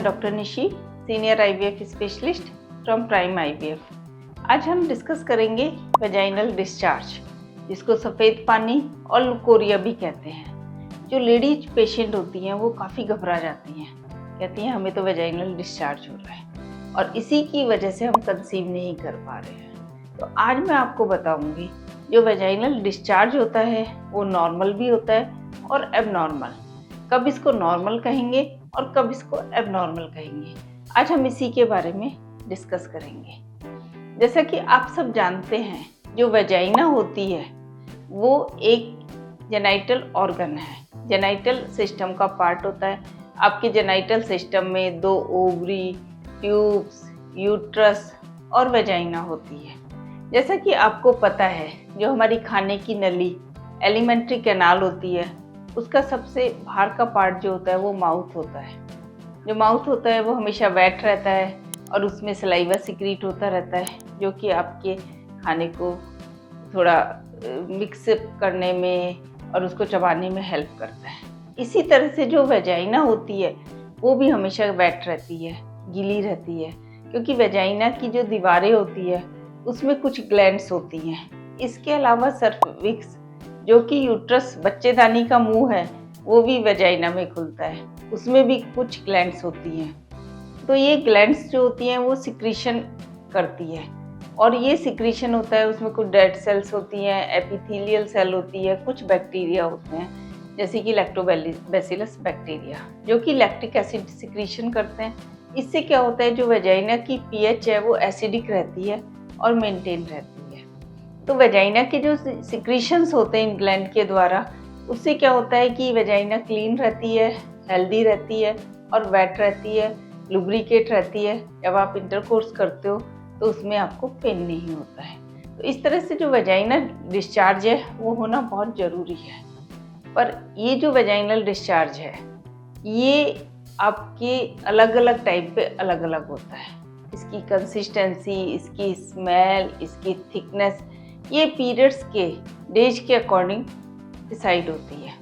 Doctor Nishi, senior IVF specialist from prime IVF. आज हम discuss करेंगे वेजाइनल डिस्चार्ज, जिसको सफ़ेद पानी और लुकोरिया भी कहते हैं। जो लेडीज पेशेंट होती हैं वो काफ़ी घबरा जाती हैं, कहती हैं हमें तो वेजाइनल डिस्चार्ज हो रहा है और इसी की वजह से हम कंसीव नहीं कर पा रहे हैं। तो आज मैं आपको बताऊंगी जो वेजाइनल डिस्चार्ज होता है वो नॉर्मल भी होता है और एबनॉर्मल। कब इसको नॉर्मल कहेंगे और कब इसको एबनॉर्मल कहेंगे, आज हम इसी के बारे में डिस्कस करेंगे। जैसा कि आप सब जानते हैं, जो वेजाइना होती है वो एक जेनाइटल ऑर्गन है, जेनाइटल सिस्टम का पार्ट होता है। आपके जेनाइटल सिस्टम में 2 ओवरी, ट्यूब्स, यूट्रस और वेजाइना होती है। जैसा कि आपको पता है, जो हमारी खाने की नली एलिमेंट्री कैनाल होती है, उसका सबसे बाहर का पार्ट जो होता है वो माउथ होता है। जो माउथ होता है वो हमेशा वेट रहता है और उसमें सलाइवा सिक्रीट होता रहता है, जो कि आपके खाने को थोड़ा मिक्स करने में और उसको चबाने में हेल्प करता है। इसी तरह से जो वेजाइना होती है वो भी हमेशा वेट रहती है, गीली रहती है, क्योंकि वेजाइना की जो दीवारें होती है उसमें कुछ ग्लैंड्स होती हैं। इसके अलावा सर्विक्स, जो कि यूट्रस बच्चेदानी का मुंह है, वो भी वेजाइना में खुलता है, उसमें भी कुछ ग्लैंड्स होती हैं। तो ये ग्लैंड्स जो होती हैं वो सिक्रीशन करती है और ये सिक्रीशन होता है, उसमें कुछ डेड सेल्स होती हैं, एपिथेलियल सेल होती है, कुछ बैक्टीरिया होते हैं जैसे कि लैक्टोबैसिलस बैक्टीरिया, जो कि लैक्टिक एसिड सिक्रीशन करते हैं। इससे क्या होता है, जो वेजाइना की पीएच है वो एसिडिक रहती है और मेंटेन रहती है। तो वेजाइना के जो सिक्रीशंस होते हैं इन ग्लैंड के द्वारा, उससे क्या होता है कि वेजाइना क्लीन रहती है, हेल्दी रहती है और वेट रहती है, लुब्रिकेट रहती है। जब आप इंटरकोर्स करते हो तो उसमें आपको पेन नहीं होता है। तो इस तरह से जो वेजाइनल डिस्चार्ज है वो होना बहुत ज़रूरी है। पर ये जो वेजाइनल डिस्चार्ज है ये आपके अलग अलग टाइप पे अलग अलग होता है। इसकी कंसिस्टेंसी, इसकी स्मेल, इसकी थिकनेस, ये पीरियड्स के डेज के अकॉर्डिंग डिसाइड होती है।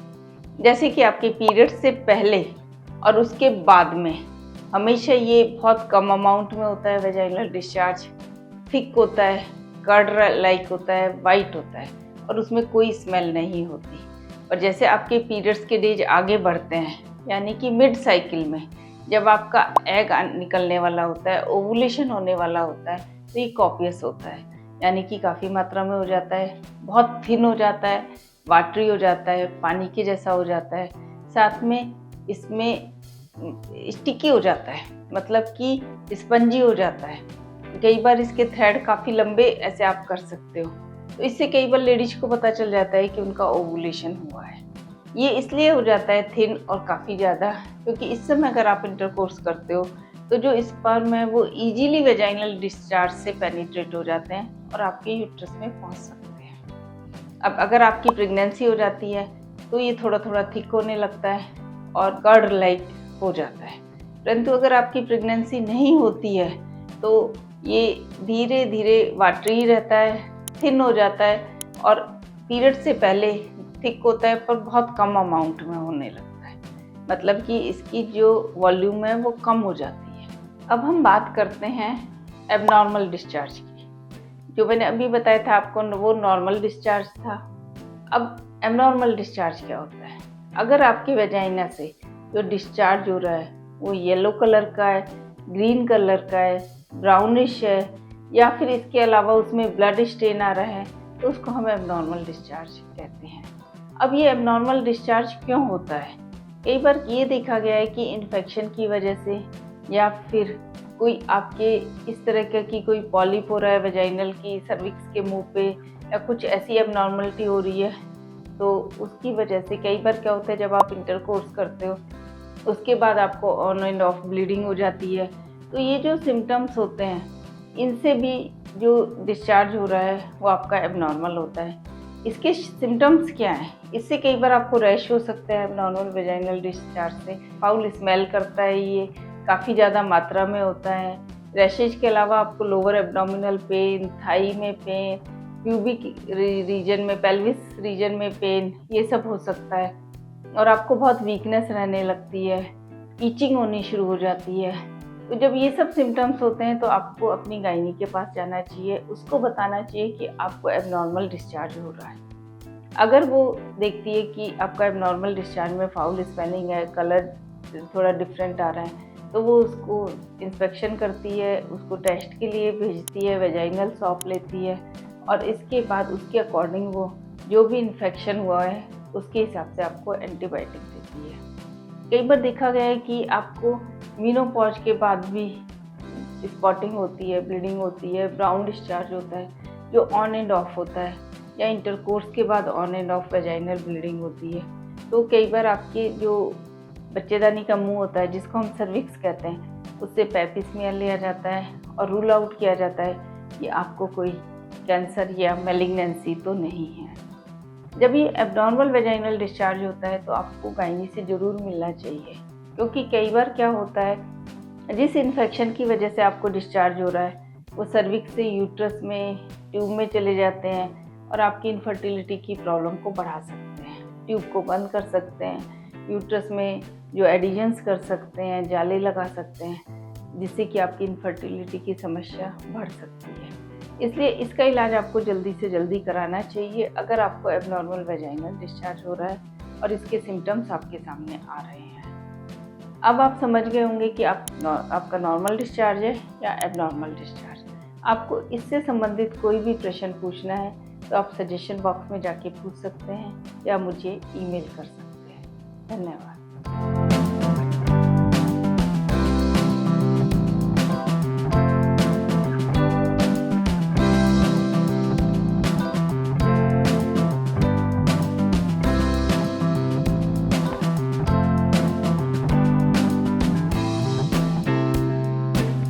जैसे कि आपके पीरियड्स से पहले और उसके बाद में हमेशा ये बहुत कम अमाउंट में होता है। वेजाइनल डिस्चार्ज थिक होता है, कर्ड लाइक होता है, वाइट होता है और उसमें कोई स्मेल नहीं होती। और जैसे आपके पीरियड्स के डेज आगे बढ़ते हैं, यानी कि मिड साइकिल में जब आपका एग निकलने वाला होता है, ओवुलेशन होने वाला होता है, तो ये कॉपियस होता है, यानी कि काफ़ी मात्रा में हो जाता है, बहुत थिन हो जाता है, वाटरी हो जाता है, पानी के जैसा हो जाता है, साथ में इसमें स्टिकी हो जाता है, मतलब कि स्पंजी हो जाता है। कई बार इसके थ्रेड काफ़ी लंबे ऐसे आप कर सकते हो, तो इससे कई बार लेडीज को पता चल जाता है कि उनका ओवुलेशन हुआ है। ये इसलिए हो जाता है थिन और काफ़ी ज़्यादा, क्योंकि इस समय अगर आप इंटरकोर्स करते हो तो जो स्पर्म है वो इजीली वेजाइनल डिस्चार्ज से पेनिट्रेट हो जाते हैं और आपके यूट्रस में पहुंच सकते हैं। अब अगर आपकी प्रेगनेंसी हो जाती है तो ये थोड़ा थोड़ा थिक होने लगता है और कर्ड लाइक हो जाता है। परंतु अगर आपकी प्रेगनेंसी नहीं होती है तो ये धीरे धीरे वाटरी रहता है, थिन हो जाता है और पीरियड से पहले थिक होता है, पर बहुत कम अमाउंट में होने लगता है, मतलब कि इसकी जो वॉल्यूम है वो कम हो जाती है। अब हम बात करते हैं एबनॉर्मल डिस्चार्ज की। जो मैंने अभी बताया था आपको वो नॉर्मल डिस्चार्ज था। अब एबनॉर्मल डिस्चार्ज क्या होता है? अगर आपके वेजाइना से जो डिस्चार्ज हो रहा है वो येलो कलर का है, ग्रीन कलर का है, ब्राउनिश है, या फिर इसके अलावा उसमें ब्लड स्टेन आ रहा है, तो उसको हम एबनॉर्मल डिस्चार्ज कहते हैं। अब ये एबनॉर्मल डिस्चार्ज क्यों होता है? कई बार ये देखा गया है कि इन्फेक्शन की वजह से, या फिर कोई आपके इस तरह की कोई पॉलिप हो रहा है वेजाइनल की सर्विक्स के मुंह पे, या कुछ ऐसी एबनॉर्मलिटी हो रही है, तो उसकी वजह से कई बार क्या होता है, जब आप इंटरकोर्स करते हो उसके बाद आपको ऑन एंड ऑफ ब्लीडिंग हो जाती है। तो ये जो सिम्टम्स होते हैं, इनसे भी जो डिस्चार्ज हो रहा है वो आपका एबनॉर्मल होता है। इसके सिम्टम्स क्या हैं? इससे कई बार आपको रैश हो सकता है एबनॉर्मल वेजाइनल डिस्चार्ज से। फाउल स्मेल करता है, ये काफ़ी ज़्यादा मात्रा में होता है। रैशेज के अलावा आपको लोअर एब्डोमिनल पेन, थाई में पेन, प्यूबिक रीजन में, पेल्विस रीजन में पेन, ये सब हो सकता है। और आपको बहुत वीकनेस रहने लगती है, ईचिंग होनी शुरू हो जाती है। तो जब ये सब सिम्टम्स होते हैं तो आपको अपनी गायनी के पास जाना चाहिए, उसको बताना चाहिए कि आपको एबनॉर्मल डिस्चार्ज हो रहा है। अगर वो देखती है कि आपका एबनॉर्मल डिस्चार्ज में फाउल स्मेलिंग है, कलर थोड़ा डिफरेंट आ रहा है, तो वो उसको इंस्पेक्शन करती है, उसको टेस्ट के लिए भेजती है, वेजाइनल स्वैब लेती है और इसके बाद उसके अकॉर्डिंग वो जो भी इन्फेक्शन हुआ है उसके हिसाब से आपको एंटीबायोटिक देती है। कई बार देखा गया है कि आपको मीनोपॉज के बाद भी स्पॉटिंग होती है, ब्लीडिंग होती है, ब्राउन डिस्चार्ज होता है जो ऑन एंड ऑफ होता है, या इंटरकोर्स के बाद on end of vaginal bleeding होती है। तो कई बार आपके जो बच्चेदानी का मुंह होता है, जिसको हम सर्विक्स कहते हैं, उससे पेपिस्मियर लिया जाता है और रूल आउट किया जाता है कि आपको कोई कैंसर या मैलिग्नेंसी तो नहीं है। जब ये एब्नॉर्मल वेजाइनल डिस्चार्ज होता है तो आपको गायनी से ज़रूर मिलना चाहिए, क्योंकि कई बार क्या होता है, जिस इन्फेक्शन की वजह से आपको डिस्चार्ज हो रहा है वो सर्विक्स से यूट्रस में, ट्यूब में चले जाते हैं और आपकी इनफर्टिलिटी की प्रॉब्लम को बढ़ा सकते हैं। ट्यूब को बंद कर सकते हैं, यूट्रस में जो एडिशंस कर सकते हैं, जाले लगा सकते हैं, जिससे कि आपकी इनफर्टिलिटी की समस्या बढ़ सकती है। इसलिए इसका इलाज आपको जल्दी से जल्दी कराना चाहिए अगर आपको एबनॉर्मल वेजाइनल डिस्चार्ज हो रहा है और इसके सिम्टम्स आपके सामने आ रहे हैं। अब आप समझ गए होंगे कि आपका नॉर्मल डिस्चार्ज है या एबनॉर्मल डिस्चार्ज। आपको इससे संबंधित कोई भी प्रश्न पूछना है तो आप सजेशन बॉक्स में जाके पूछ सकते हैं या मुझे ईमेल कर सकते हैं। धन्यवाद।